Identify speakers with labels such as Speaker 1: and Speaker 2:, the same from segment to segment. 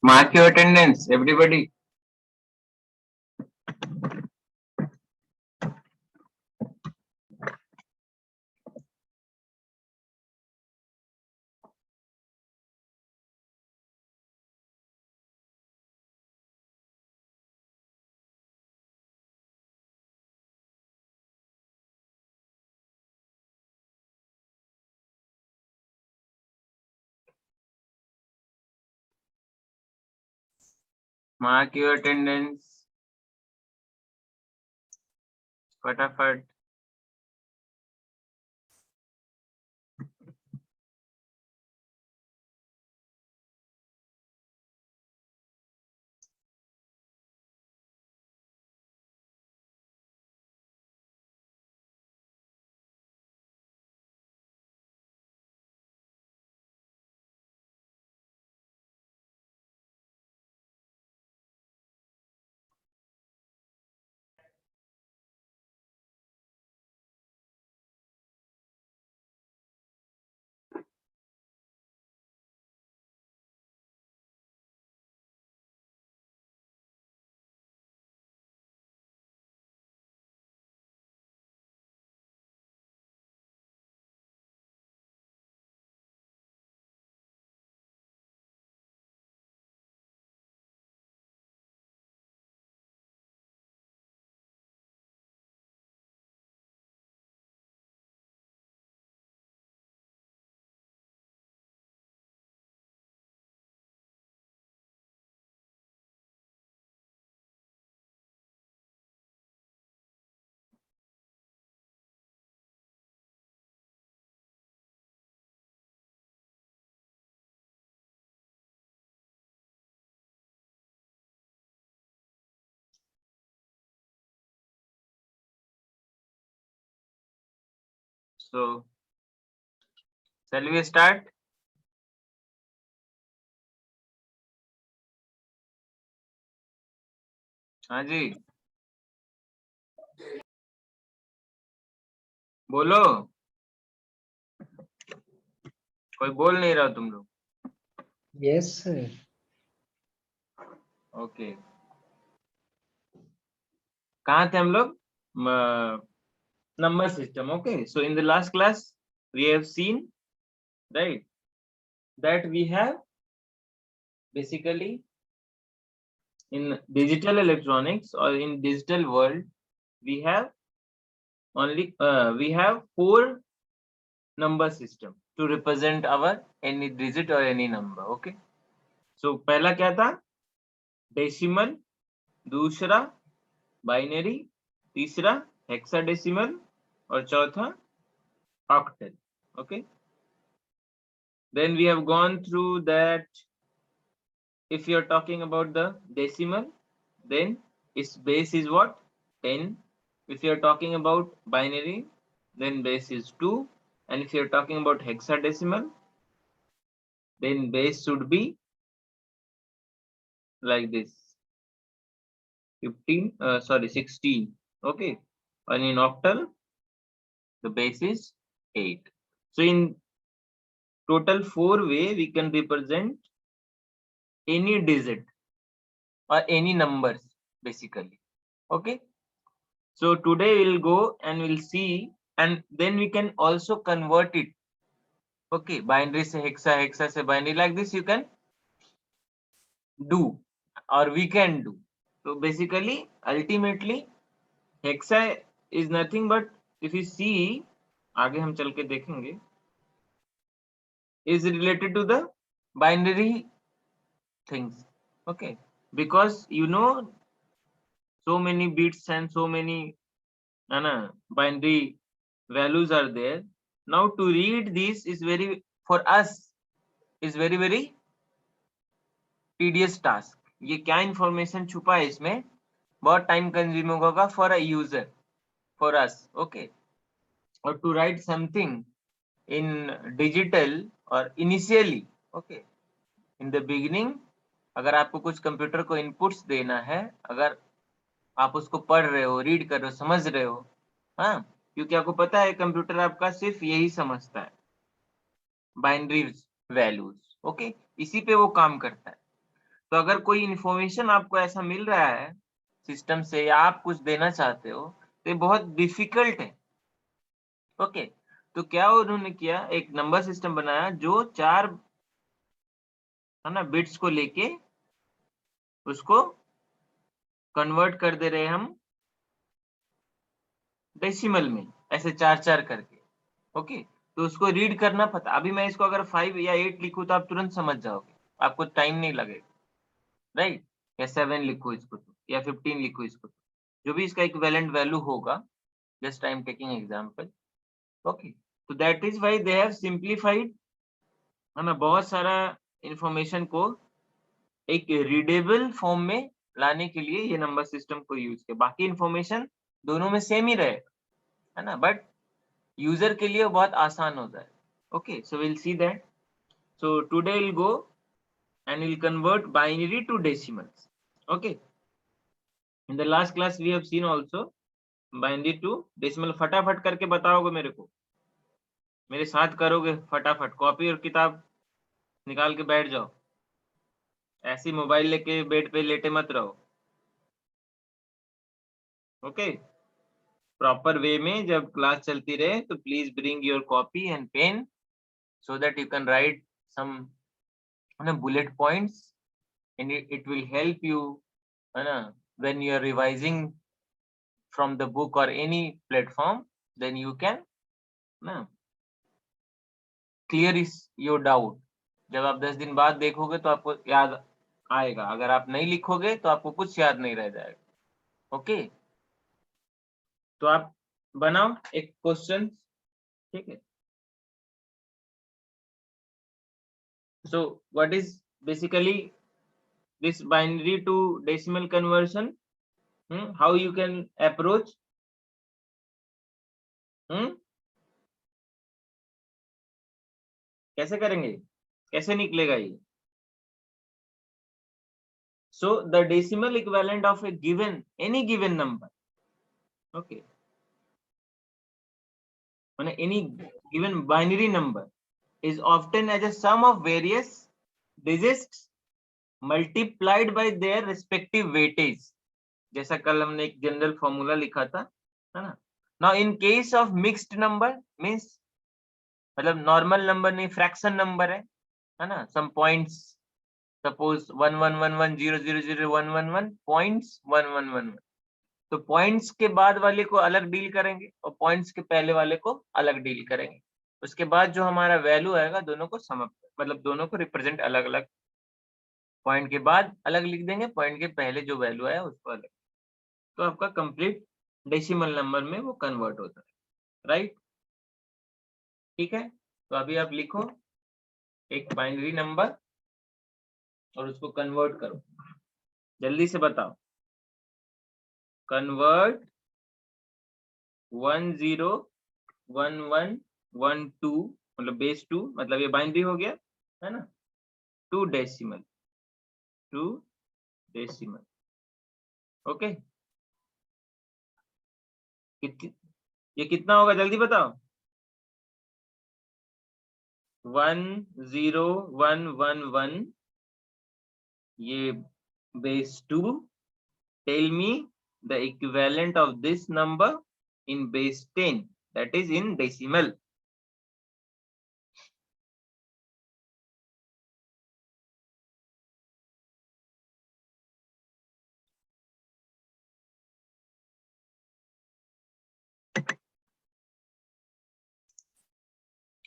Speaker 1: Mark your attendance, everybody. Mark your attendance. फटाफट. So, shall we start? हाँ जी, बोलो. कोई बोल नहीं रहा तुम लोग.
Speaker 2: Yes, sir.
Speaker 1: ओके. कहाँ थे हम लोग? Number system. Okay, so in the last class we have seen, right, that we have basically in digital electronics or in digital world we have only we have 4 number system to represent our any digit or any number. Okay, so पहला क्या था? Decimal, दूसरा binary, तीसरा hexadecimal और चौथा octal. Okay, then we have gone through that. If you are talking about the decimal, then its base is what? 10. If you are talking about binary, then base is 2. And if you are talking about hexadecimal, then base should be like this. 16. Okay. And in octal, the base is 8. So in total 4 way, we can represent any digit or any numbers basically. Okay. So today we'll go and we'll see, and then we can also convert it. Okay, binary se hexa, hexa se binary, like this you can do, or we can do. So basically, ultimately, hexa is nothing but, if you see, आगे हम चल के देखेंगे, is related to the binary things. Okay, because you know so many bits and so many binary values are there. Now to read this is very, for us, is very very tedious task. ये क्या information छुपा है इसमें, बहुत time consuming होगा for a user, for us. Okay, or to write something in digital or initially, okay, in the beginning, अगर आपको कुछ कंप्यूटर को इनपुट्स देना है, अगर आप उसको पढ़ रहे हो, रीड कर रहे हो, समझ रहे हो, हाँ, क्योंकि आपको पता है कंप्यूटर आपका सिर्फ यही समझता है, बाइनरी वैल्यूज. ओके, इसी पे वो काम करता है. तो अगर कोई इंफॉर्मेशन आपको ऐसा मिल रहा है सिस्टम से या आप कुछ देना चाहते हो तो ये बहुत डिफिकल्ट है। ओके, तो क्या उन्होंने किया, एक नंबर सिस्टम बनाया जो 4 है ना बिट्स को लेके उसको कन्वर्ट कर दे रहे हम डेसिमल में, ऐसे 4-4 करके। ओके, तो उसको रीड करना पता, अभी मैं इसको अगर 5 या 8 लिखूं तो आप तुरंत समझ जाओगे, आपको टाइम नहीं लगेगा, राइट? या 7 लिखो इसको तो, या 15 लिखो इसको तो, जो भी इसका इक्विवेलेंट वैल्यू होगा, just I am taking example. Okay, तो that is why they have simplified, है ना, बहुत सारा इंफॉर्मेशन को एक रीडेबल फॉर्म में लाने के लिए ये नंबर सिस्टम को यूज किया। बाकी इंफॉर्मेशन दोनों में सेम ही रहेगा, है ना, बट यूजर के लिए बहुत आसान होता है। Okay, so will see that. So today will go and we'll convert binary to decimals. Okay, in the last class we have seen also binary to decimal। फटाफट करके बताओगे मेरे को, मेरे साथ करोगे फटाफट, कॉपी और किताब निकाल के बैठ जाओ, ऐसी मोबाइल लेके बेड पे लेटे मत रहो। ओके, प्रॉपर वे में जब क्लास चलती रहे तो please bring your copy and pen so that you can write some bullet points and it will help you when you are revising from the book or any platform, then you can clear is your doubt। जब आप 10 दिन बाद देखोगे तो आपको याद आएगा, अगर आप नहीं लिखोगे तो आपको कुछ याद नहीं रह जाएगा। ओके, तो आप बनाओ एक क्वेश्चन, ठीक है। So what is basically this binary to decimal conversion? How you can approach? कैसे करेंगे, कैसे निकलेगा ये? So the decimal equivalent of a given, any given number, okay, any given binary number is often as a sum of various digits multiplied by their respective weightage। जैसा कल हमने एक general formula लिखा था, है ना। Now in case of mixed number means मतलब normal number नहीं, फ्रैक्शन नंबर है ना, सम पॉइंट्स, सपोज 111100001111 पॉइंट्स 1111, तो पॉइंट्स के बाद वाले को अलग डील करेंगे और पॉइंट्स के पहले वाले को अलग डील करेंगे। उसके बाद जो हमारा वैल्यू आएगा दोनों को सम अप, मतलब दोनों को रिप्रेजेंट अलग अलग, पॉइंट के बाद अलग लिख देंगे, पॉइंट के पहले जो वैल्यू आया उसको अलग, तो आपका कंप्लीट डेसिमल नंबर में वो कन्वर्ट होता है, राइट? ठीक है, तो अभी आप लिखो एक बाइनरी नंबर और उसको कन्वर्ट करो, जल्दी से बताओ। कन्वर्ट 101112 मतलब बेस 2, मतलब ये बाइनरी हो गया, है ना, टू डेसिमल, ओके। ये कितना होगा जल्दी बताओ? 10111, ये base 2, tell me the equivalent of this number in base 10, that is in decimal।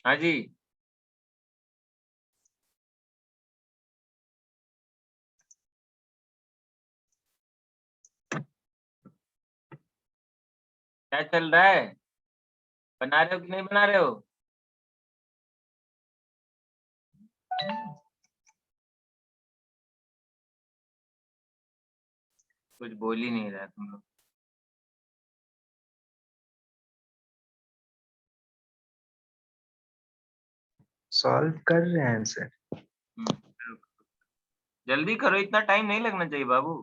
Speaker 1: हाँ जी, क्या चल रहा है, बना रहे हो कि नहीं बना रहे हो? कुछ बोल ही नहीं रहा तुम लोग।
Speaker 2: सॉल्व कर रहे हैं सर।
Speaker 1: जल्दी करो, इतना टाइम नहीं लगना चाहिए बाबू।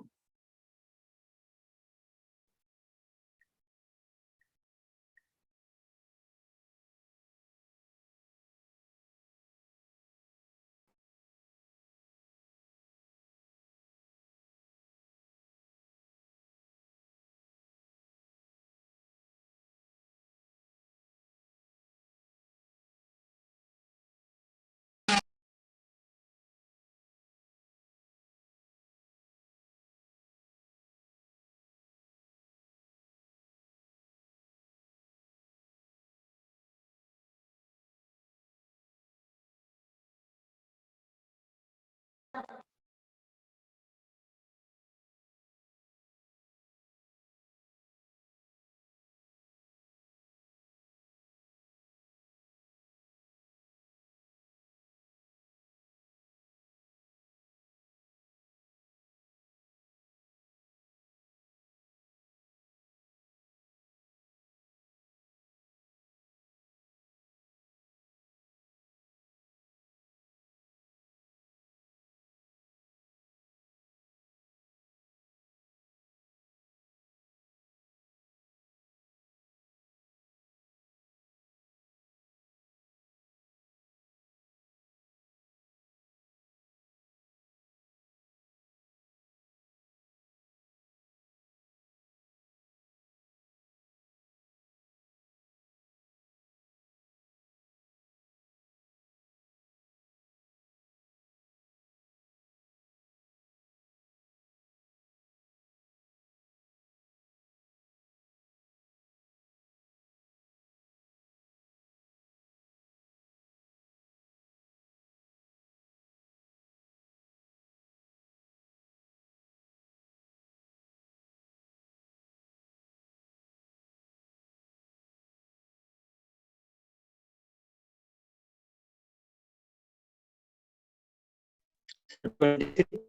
Speaker 1: 23.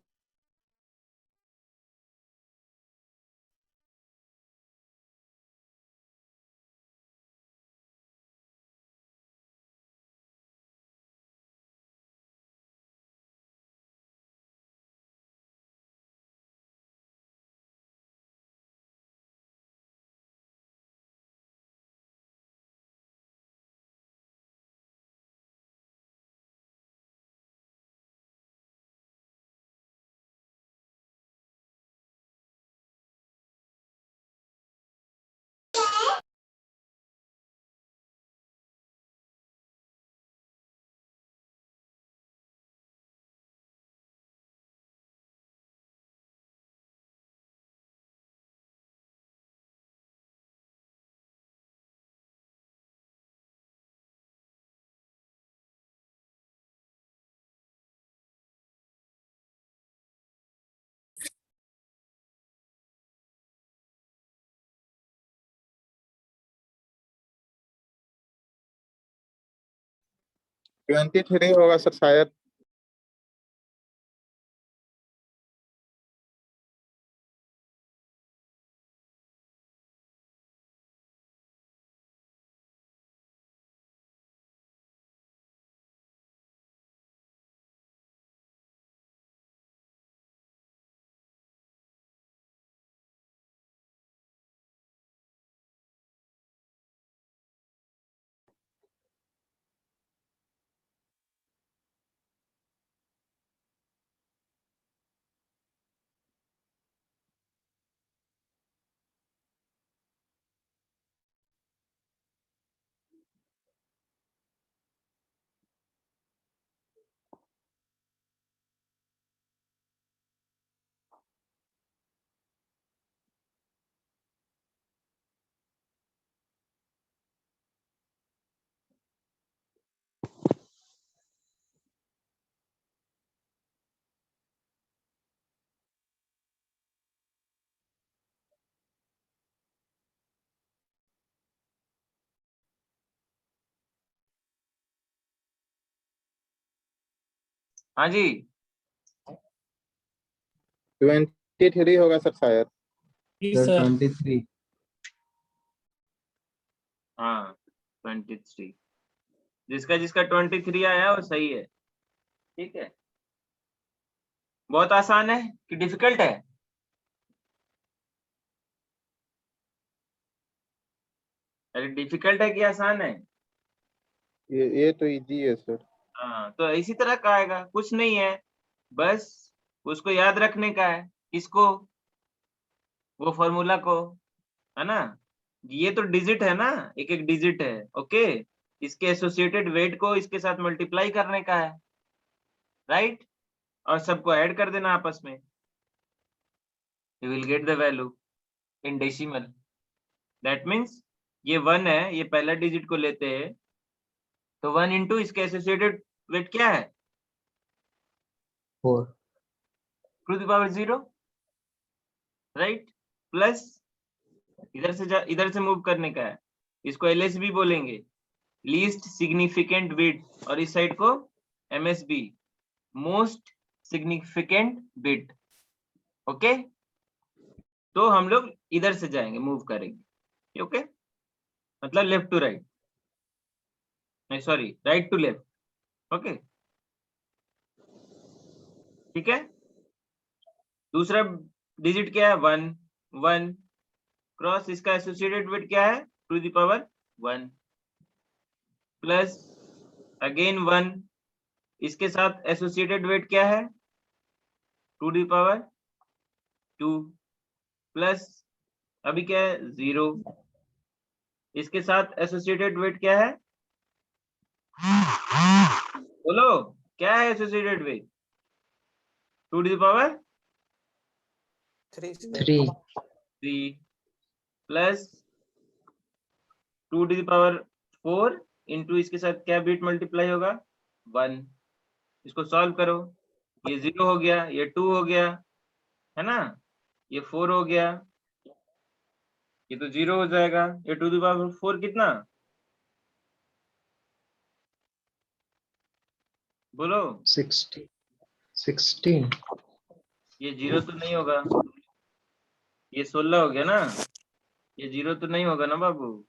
Speaker 3: ट्वेंटी थ्री होगा सर शायद।
Speaker 1: हाँ जी,
Speaker 3: 23 होगा सर शायद।
Speaker 4: सर
Speaker 2: 23.
Speaker 1: हाँ 23। जिसका जिसका 23 आया वो सही है। ठीक है, बहुत आसान है कि डिफिकल्ट है? अरे डिफिकल्ट है कि आसान है?
Speaker 3: ये तो इजी है सर।
Speaker 1: हाँ, तो इसी तरह का आएगा, कुछ नहीं है, बस उसको याद रखने का है। किसको? वो फॉर्मूला को, है ना? ये तो डिजिट है ना, एक एक डिजिट है। ओके, इसके एसोसिएटेड वेट को इसके साथ मल्टीप्लाई करने का है, राइट? और सबको ऐड कर देना आपस में, you will get the value in decimal. That means ये 1 है, ये पहला डिजिट को लेते हैं, तो 1 इंटू इसके एसोसिएटेड वेट क्या है?
Speaker 2: 4.
Speaker 1: Two the power 0, right? Plus इधर से मूव करने का है, इसको एलएसबी बोलेंगे, लीस्ट सिग्निफिकेंट बिट, और इस साइड को MSB, most significant bit. Okay, तो हम लोग इधर से जाएंगे, मूव करेंगे। ओके, मतलब लेफ्ट टू राइट, नहीं sorry, right to left. Okay, ठीक है। दूसरा डिजिट क्या है? 1 1 क्रॉस इसका एसोसिएटेड बिट क्या है? Two the power 1 plus again 1, इसके साथ एसोसिएटेड वेट क्या है? टू दी पावर 2 प्लस अभी क्या है? 0, इसके साथ एसोसिएटेड वेट क्या है? बोलो, क्या है associated weight? Two the power
Speaker 2: 3.
Speaker 1: 3 plus two the power 4 into इसके साथ क्या बिट मल्टीप्लाई होगा? 1। इसको सॉल्व करो, ये 0 हो गया, ये 2 हो गया, है ना? ये 4 हो गया, ये तो 0 हो जाएगा। ये टू दी पावर 4 कितना? बोलो,
Speaker 2: 60. 16।
Speaker 1: ये 0 तो नहीं होगा, ये 16 हो गया ना, ये 0 तो नहीं होगा ना बाबू।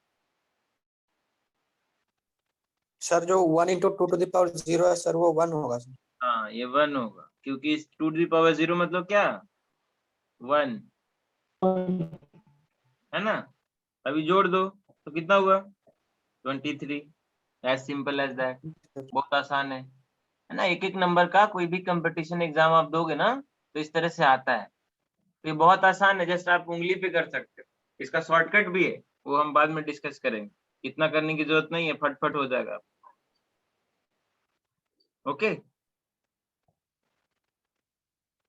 Speaker 4: सर जो 1 × 2⁻0 है सर वो 1 होगा सर।
Speaker 1: हाँ ये 1 होगा, क्योंकि 2⁻0 मतलब क्या, 1 है ना। अभी जोड़ दो तो कितना हुआ, 23। एज सिंपल एज दैट, बहुत आसान है ना। एक एक नंबर का कोई भी कंपटीशन एग्जाम आप दोगे ना तो इस तरह से आता है। तो ये बहुत आसान है, जस्ट आप उंगली पे कर सकते हो। इसका शॉर्टकट भी है, वो हम बाद में डिस्कस करेंगे, इतना करने की जरूरत नहीं है, फटफट हो जाएगा। Okay,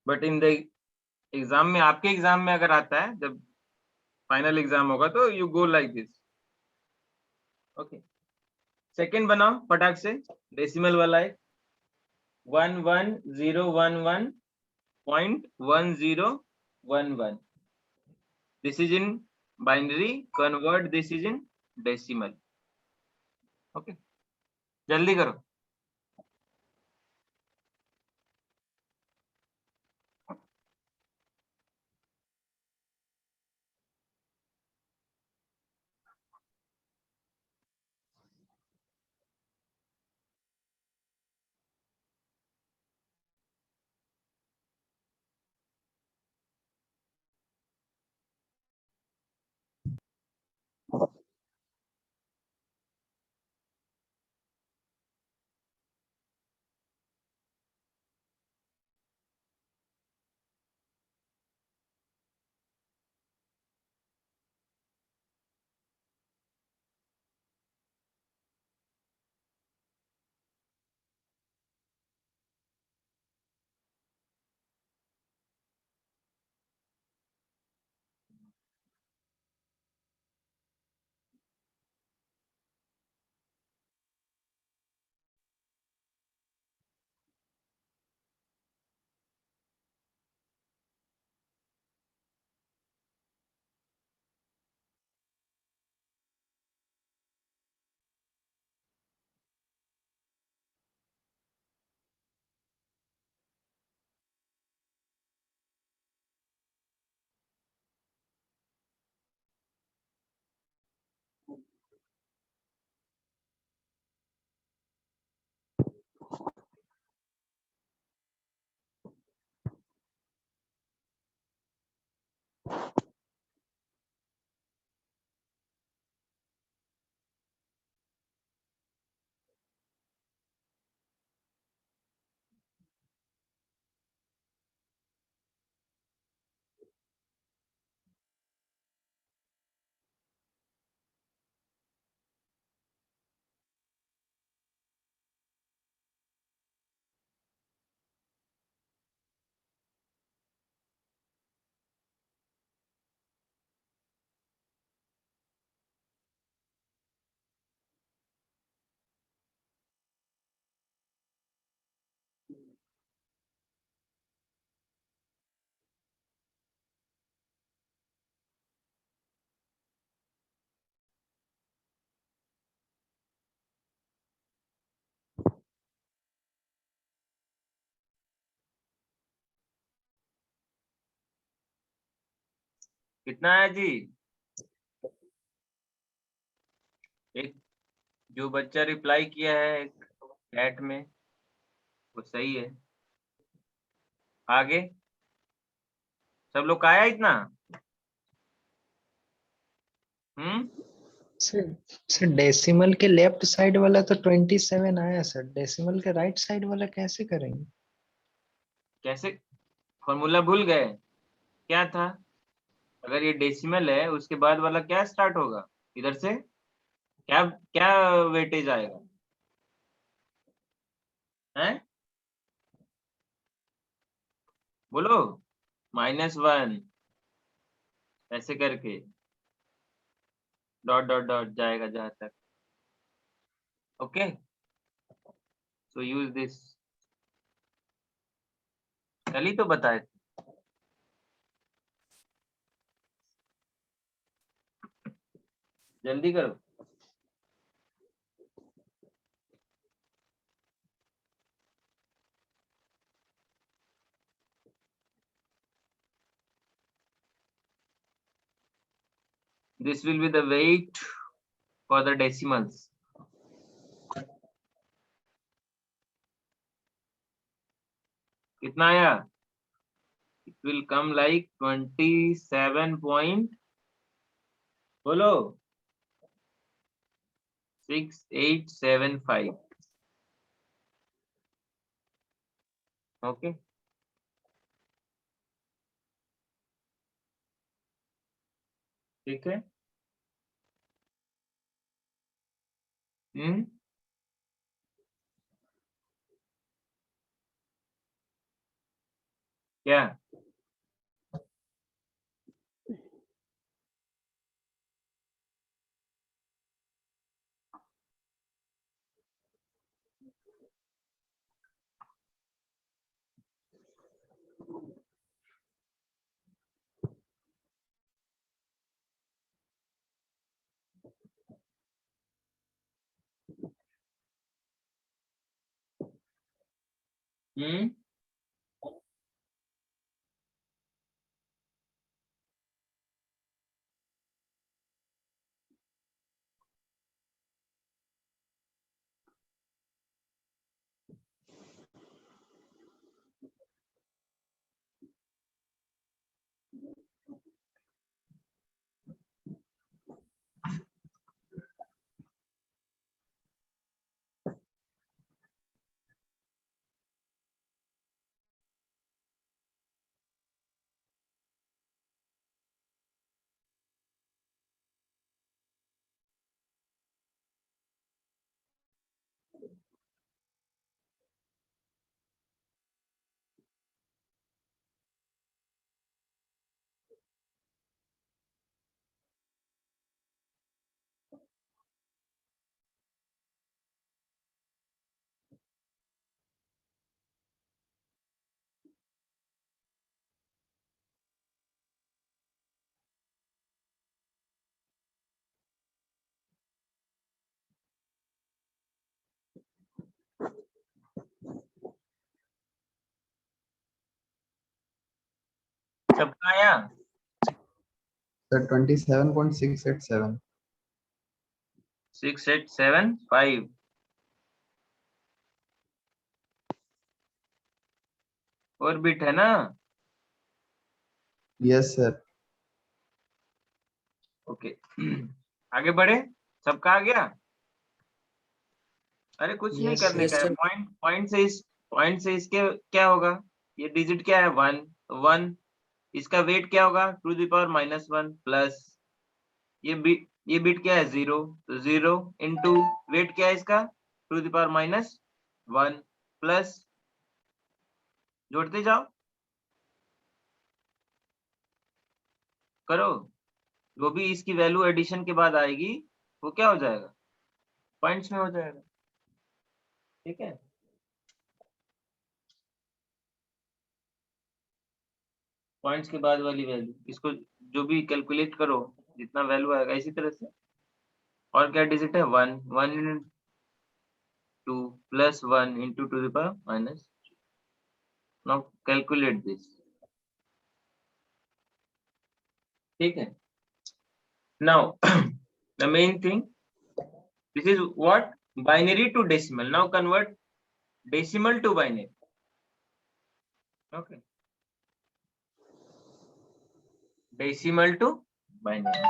Speaker 1: but in the exam में, आपके एग्जाम में अगर आता है, जब फाइनल एग्जाम होगा तो you go like this. Okay, second बनाओ फटाक से, डेसिमल वाला है, 11011.1011। This is in binary, convert this is in decimal. Okay, जल्दी करो। कितना है जी? एक जो बच्चा रिप्लाई किया है चैट में वो सही है। आगे सब लोग का आया इतना?
Speaker 2: सर डेसिमल के लेफ्ट साइड वाला तो 27 आया सर, डेसिमल के राइट साइड वाला कैसे करेंगे?
Speaker 1: कैसे? फॉर्मूला भूल गए क्या था? अगर ये डेसिमल है उसके बाद वाला क्या स्टार्ट होगा, इधर से क्या क्या वेटेज आएगा है? बोलो, -1 ऐसे करके डॉट डॉट डॉट जाएगा जहां तक। ओके, सो यूज दिस, कल ही तो बताए थे। जल्दी करो। This will be the weight for the decimals. कितना आया? It will come like 27 point, बोलो, 6875. Okay. ठीक है. क्या? हम्म. सबका आया?
Speaker 5: Sir, 27.687.
Speaker 1: 6875. और बिट है ना?
Speaker 5: Yes, sir.
Speaker 1: ओके. आगे बढ़े. सबका आ गया? अरे कुछ नहीं
Speaker 2: Yes,
Speaker 1: करने
Speaker 4: yes,
Speaker 1: का है.
Speaker 4: sir.
Speaker 1: पॉइंट से इसके क्या होगा? ये डिजिट क्या है? 1. इसका वेट क्या होगा? टू द पावर -1 प्लस ये बिट क्या है? 0. तो 0 इंटू वेट क्या है इसका? टू द पावर -1 प्लस, जोड़ते जाओ, करो. जो भी इसकी वैल्यू एडिशन के बाद आएगी वो क्या हो जाएगा? पॉइंट्स में हो जाएगा. ठीक है. पॉइंट्स के बाद वाली वैल्यू, इसको जो भी कैलकुलेट करो, जितना वैल्यू आएगा इसी तरह से. और क्या डिजिट है? 1 2 plus 1 into two the power minus. Now calculate this. ठीक है. Now the main thing, this is what? Binary to decimal. Now convert decimal to binary. Okay. Decimal to binary.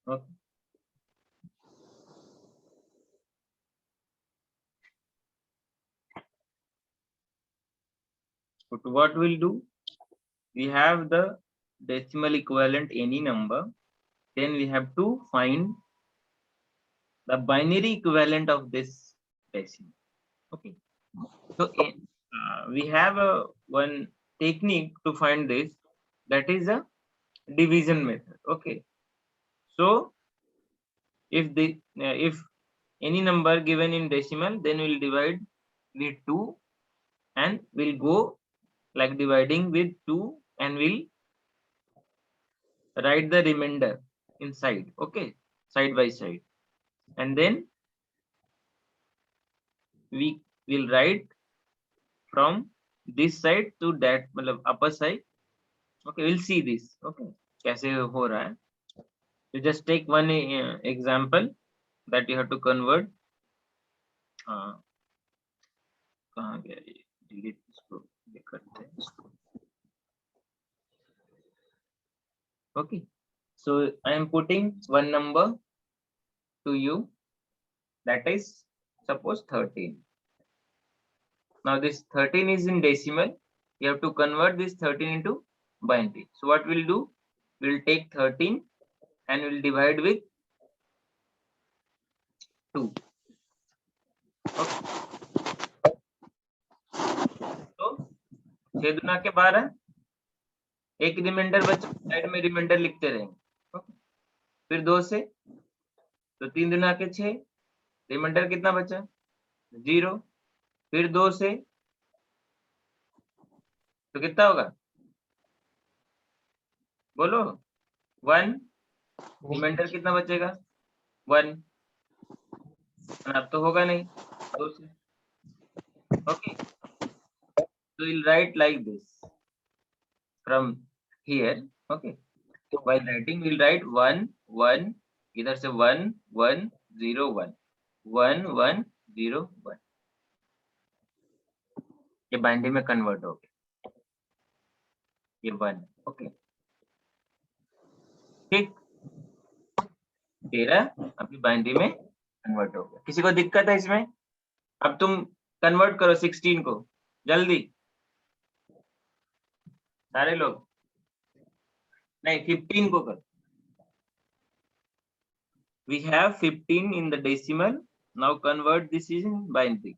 Speaker 1: Okay. But what we'll do? We have the decimal equivalent any number. Then we have to find the binary equivalent of this decimal. Okay. So we have one technique to find this. That is a division method. Okay. So if any number given in decimal, then we'll divide with 2 and we'll go like dividing with 2 and we'll write the remainder inside. Okay, side by side, and then we we'll write from this side to that, मतलब upper side. Okay, we'll see this. Okay, कैसे हो रहा है. You just take one example that you have to convert. कहाँ गया ये, delete इसको, ये करते हैं इसको. Okay, so I am putting one number to you, that is suppose 13. Now this 13 is in decimal. You have to convert this 13 into binary. So what we'll do, we'll take 13 and we'll divide with 2. Okay. तो 6 दुना के 12, एक reminder बचा, side में reminder लिखते रहेंगे. Okay. फिर 2 से, तो 3 दुना के 6, रिमाइंडर कितना बचा, 0. फिर 2 से, तो कितना होगा, बोलो, 1. रिमाइंडर कितना बचेगा, 1. अब तो होगा नहीं 2 से. Okay, so we'll write like this from here. Okay, so while writing we'll write 1 1, इधर से 1 1 0 1 1 1 0 1. ये बाइनरी में कन्वर्ट हो गया, ये 1. ओके, ठीक, 13 अभी बाइनरी में कन्वर्ट हो गया. किसी को दिक्कत है इसमें? अब तुम कन्वर्ट करो 16 को जल्दी, सारे लोग. नहीं, 15 को करो. We have 15 in the decimal. Now convert this in binary.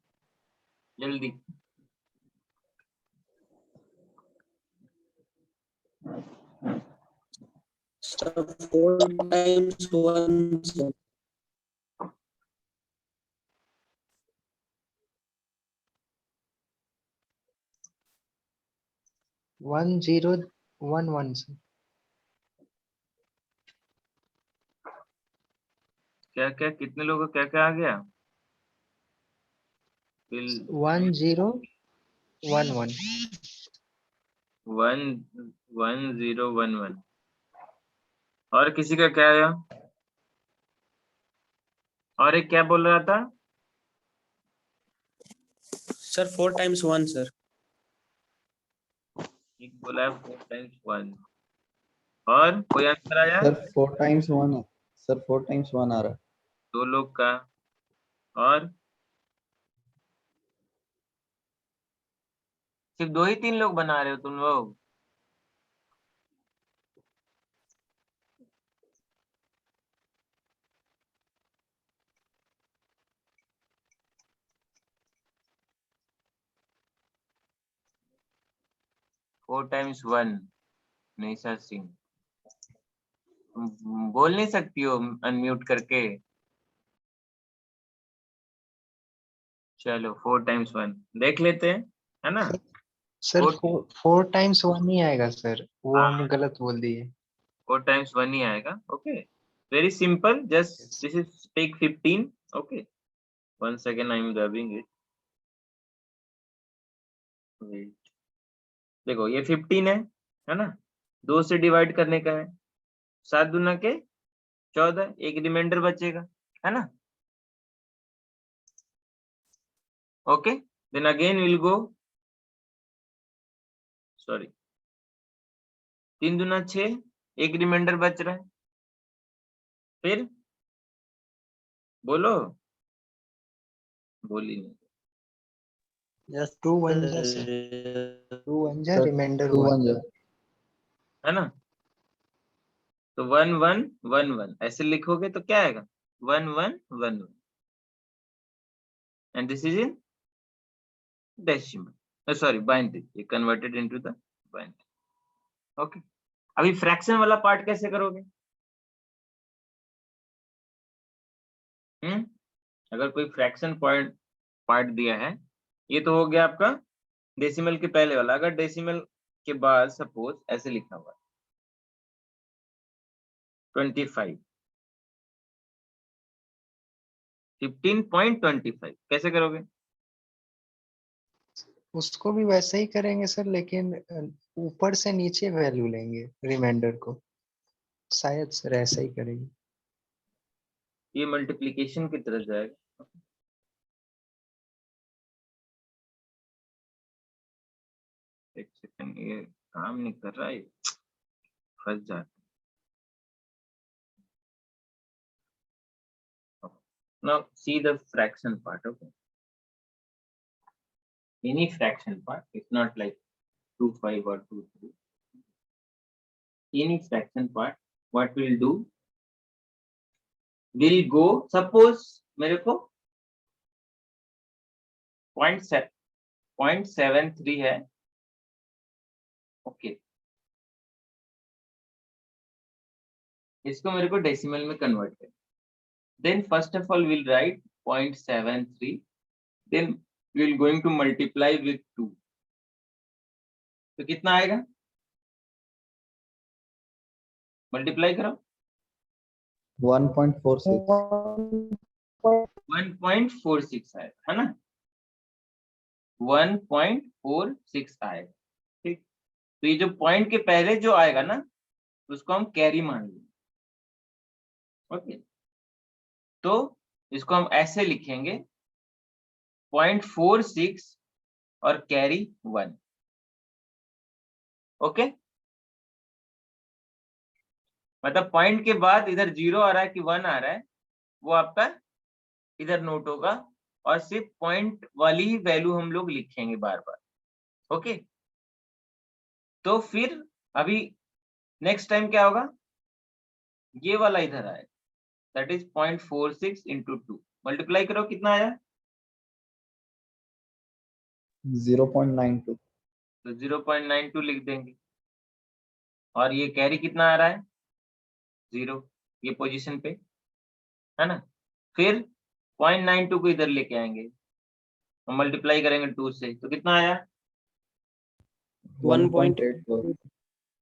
Speaker 1: जल्दी.
Speaker 4: So 4 times 1, sir.
Speaker 2: One zero one one sir.
Speaker 1: क्या क्या, कितने लोगों को क्या क्या आ गया?
Speaker 2: 1011.
Speaker 1: 11011. और किसी का क्या आया? और एक क्या बोल रहा था?
Speaker 4: Sir 4 times 1, sir.
Speaker 1: एक बोला 4 times 1. और कोई आंसर आया?
Speaker 5: सर 4 times 1 है. सर 4 times 1 आ रहा है.
Speaker 1: 2 लोग का. और सिर्फ 2 ही 3 लोग बना रहे हो तुम लोग? Four times 1. निशा सिंह, तुम बोल नहीं सकती हो अनम्यूट करके? चलो 4 times 1 देख लेते हैं, है ना?
Speaker 2: सर
Speaker 1: Four-
Speaker 2: 4 times 1 ही आएगा सर, वो
Speaker 1: हाँ.
Speaker 2: हम गलत बोल दिए.
Speaker 1: 4 times 1 ही आएगा. Okay, very simple. Just this is take 15. Okay, 1 second I am rubbing it. देखो ये 15 है ना? 2 से डिवाइड करने का है. 7 दूना के 14, एक रिमाइंडर बचेगा, है ना? Okay, then again will go, sorry, 3 दूना 6, एक रिमाइंडर बच रहा है. फिर बोलो, बोली नहीं.
Speaker 4: Yes,
Speaker 2: 2 1 जा सर, 2 1 जा,
Speaker 5: सर
Speaker 2: रिमाइंडर
Speaker 5: 2
Speaker 2: 1.
Speaker 5: 1 जा.
Speaker 1: है ना? तो 1 1 1 1 ऐसे लिखोगे तो क्या आएगा? 1 1 1 1. And this is in decimal, sorry binary. ये converted into the binary. Okay, अभी फ्रैक्शन वाला पार्ट कैसे करोगे? अगर कोई फ्रैक्शन पॉइंट पार्ट दिया है, ये तो हो गया आपका डेसिमल के पहले वाला. अगर डेसिमल के बाद सपोज ऐसे लिखा हुआ 25, 15.25, कैसे करोगे?
Speaker 2: उसको भी वैसे ही करेंगे सर, लेकिन ऊपर से नीचे वैल्यू लेंगे रिमाइंडर को, शायद सर ऐसा ही करेंगे।
Speaker 1: ये मल्टीप्लिकेशन की तरफ जाएगा। एक सेकंड, ये काम नहीं कर रहा है, फंस जाता। Now see the fraction part. Okay, any fraction part, it's not like 2 5 or 2 3. Any fraction part, what we'll do, we'll go, suppose मेरे को 0.73 है। ओके, इसको मेरे को डेसिमल में कन्वर्ट कर। Then first of all we'll write 0.73, then we'll going to multiply with 2. तो कितना आएगा, मल्टीप्लाई करो।
Speaker 5: 1.46.
Speaker 1: 1.46 आएगा, है ना, 1.46 आएगा। ठीक, तो ये जो पॉइंट के पहले जो आएगा ना, उसको हम कैरी मान लेंगे। ओके, तो इसको हम ऐसे लिखेंगे 0.46 और कैरी 1। ओके, मतलब पॉइंट के बाद इधर 0 आ रहा है कि 1 आ रहा है, वो आपका इधर नोट होगा, और सिर्फ पॉइंट वाली ही वैल्यू हम लोग लिखेंगे बार बार। ओके, तो फिर अभी नेक्स्ट टाइम क्या होगा, ये वाला इधर आएगा, दैट इज 0.46 इंटू 2, मल्टीप्लाई करो, कितना आया,
Speaker 5: 0.92.
Speaker 1: तो 0.92 लिख देंगे। और ये कैरी कितना आ रहा है, 0, ये पोजीशन पे, है ना। फिर 0.92 को इधर लेके आएंगे, हम मल्टीप्लाई करेंगे 2 से, तो कितना आया,
Speaker 5: 1.84.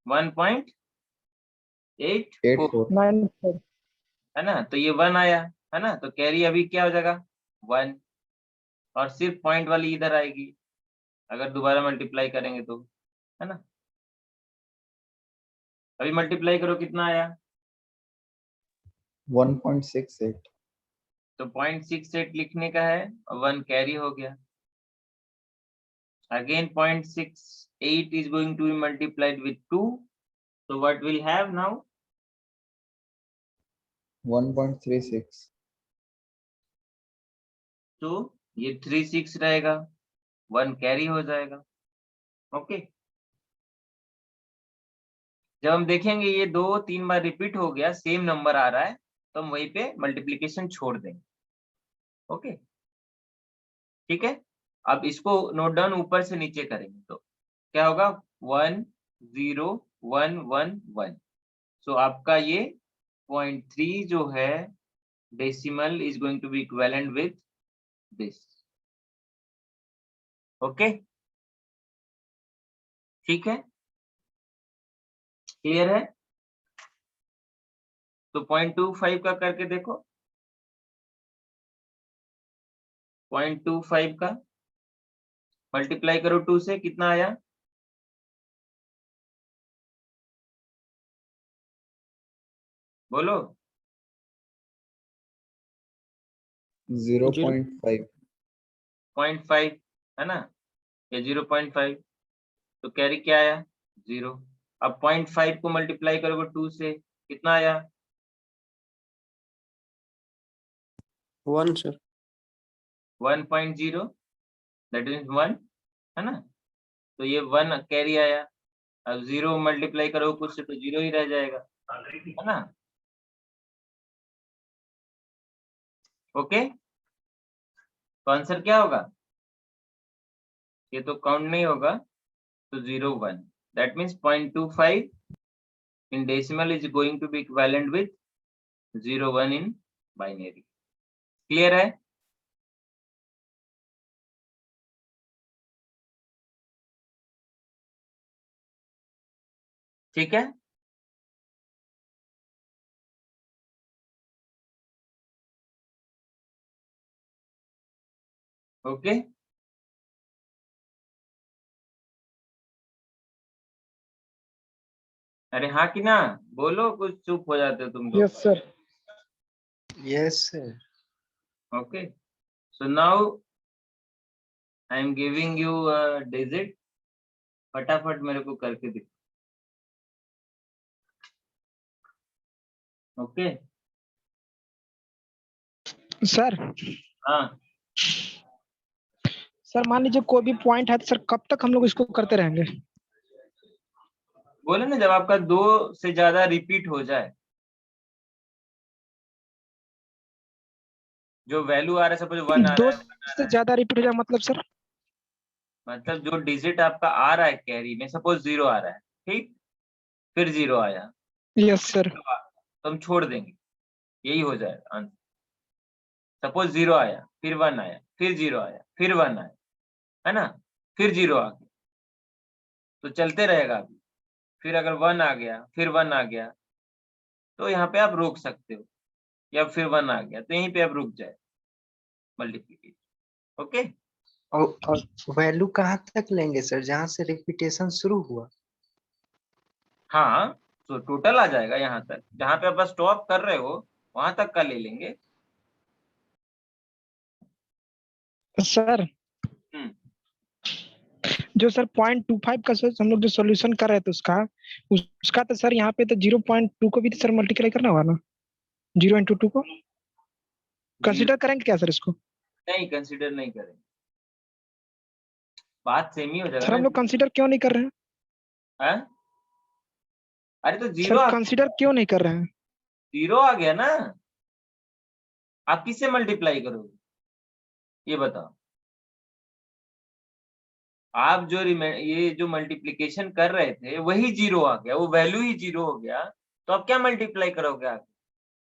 Speaker 1: 1.84, है ना। तो ये 1 आया, है ना, तो कैरी अभी क्या हो जाएगा, 1, और सिर्फ पॉइंट वाली इधर आएगी अगर दोबारा मल्टीप्लाई करेंगे तो, है ना। अभी मल्टीप्लाई करो, कितना आया,
Speaker 5: 1.68.
Speaker 1: तो 0.68 लिखने का है, और 1 कैरी हो गया। Again 0.68 is going to be multiplied with 2, so what we'll have now,
Speaker 5: 1.36.
Speaker 1: तो ये 36 रहेगा, 1 कैरी हो जाएगा। ओके, जब हम देखेंगे ये 2-3 बार रिपीट हो गया, सेम नंबर आ रहा है, तो हम वहीं पे मल्टीप्लिकेशन छोड़ देंगे। ओके, ठीक है। अब इसको नोट डाउन ऊपर से नीचे करेंगे, तो क्या होगा, 1 0 1 1 1, सो आपका ये 0.3 जो है decimal is going to be equivalent with this. Okay, ठीक है, क्लियर है। तो 0.25 का करके देखो, 0.25 का मल्टीप्लाई करो 2 से, कितना आया, बोलो,
Speaker 5: 0.5.
Speaker 1: 0.5, है ना, या 0.5, तो कैरी क्या आया, 0। अब 0.5 को मल्टीप्लाई करोगे 2 से, कितना आया,
Speaker 4: 1 सर।
Speaker 1: 1.0, दैट इज 1, है ना, तो ये 1 कैरी आया। अब 0 मल्टीप्लाई करोगे कुछ से, तो 0 ही रह जाएगा, है ना। ओके, तो आंसर क्या होगा, ये तो काउंट नहीं होगा, तो 0 1, that means 0.25 in decimal is going to be equivalent with 0 1 in binary। Clear है, ठीक है। ओके, अरे हाँ कि ना, बोलो, कुछ चुप हो जाते हो तुम लोग।
Speaker 6: Yes sir.
Speaker 2: Yes sir.
Speaker 1: Okay, so now I am giving you a digit. फटाफट मेरे को करके दिखो। ओके
Speaker 6: सर
Speaker 1: हाँ,
Speaker 6: सर मान लीजिए कोई भी पॉइंट है तो सर कब तक हम लोग इसको करते रहेंगे?
Speaker 1: बोले ना, जब आपका 2 से ज्यादा रिपीट हो जाए, जो वैल्यू आ रहा है, सपोज 1 आ रहा
Speaker 6: 2
Speaker 1: है,
Speaker 6: से ज्यादा रिपीट हो जाए मतलब सर?
Speaker 1: मतलब जो डिजिट आपका आ रहा है कैरी में, सपोज 0 आ रहा है, ठीक, फिर 0 आया,
Speaker 6: यस सर।
Speaker 1: तो हम छोड़ देंगे, यही हो जाएगा आंसर। सपोज 0 आया, फिर 1 आया, फिर 0 आया, फिर 1 आया, है ना, फिर 0 आ गया, तो चलते रहेगा अभी। फिर अगर 1 आ गया, फिर 1 आ गया, तो यहाँ पे आप रोक सकते हो, या फिर 1 आ गया तो यहीं पे आप रुक जाए मल्टीप्लिकेशन। ओके,
Speaker 2: और वैल्यू कहाँ तक लेंगे सर, जहाँ से रिपीटेशन शुरू हुआ?
Speaker 1: हाँ, तो टोटल आ जाएगा यहाँ तक, जहाँ पे आप बस स्टॉप कर रहे हो वहां तक का ले लेंगे।
Speaker 6: सर जो सर 0.25 का सर हम लोग जो सॉल्यूशन कर रहे थे उसका तो सर यहाँ पे तो 0.2 को भी तो सर मल्टीप्लाई करना होगा ना, 0 into 2 को कंसीडर करेंगे क्या सर इसको?
Speaker 1: नहीं, कंसीडर नहीं करेंगे, बात सेम ही हो जाएगा
Speaker 6: सर हम
Speaker 1: ना।
Speaker 6: लोग कंसीडर क्यों नहीं कर रहे हैं?
Speaker 1: हाँ? अरे तो
Speaker 6: सर
Speaker 1: 0
Speaker 6: कंसीडर क्यों नहीं कर रहे हैं?
Speaker 1: 0 आ गया ना, आप किससे मल्टीप्लाई करोगे ये बताओ। आप जो ये जो मल्टीप्लिकेशन कर रहे थे वही 0 आ गया, वो वैल्यू ही 0 हो गया, तो आप क्या मल्टीप्लाई करोगे आगे?